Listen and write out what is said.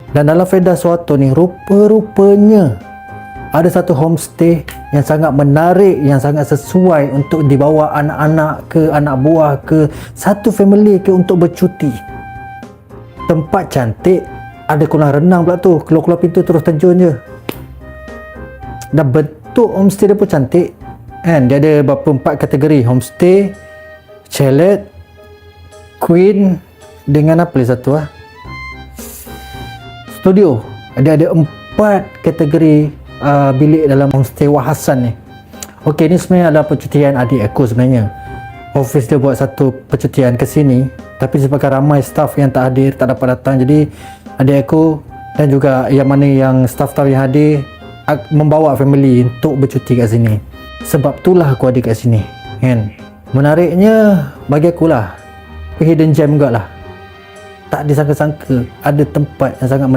Dan dalam faedah suatu ni, rupa-rupanya ada satu homestay yang sangat menarik, yang sangat sesuai untuk dibawa anak-anak ke, anak buah ke, satu family ke untuk bercuti. Tempat cantik, ada kolam renang pula tu, keluar-keluar pintu terus terjun je. Dan bentuk homestay dia pun cantik kan. Dia ada berapa 4 kategori: homestay, chalet, queen, dengan apa lagi satu studio. Ada 4 kategori bilik dalam homestay Wak Hassan ni. Okey, ni sebenarnya adalah percutian adik aku sebenarnya. Office dia buat satu percutian ke sini, tapi sebabkan ramai staff yang tak hadir, tak dapat datang, jadi adik aku dan juga yang mana yang staff-staff yang hadir membawa family untuk bercuti kat sini. Sebab itulah aku ada kat sini kan. Menariknya bagi akulah hidden gem juga lah. Tak disangka-sangka ada tempat yang sangat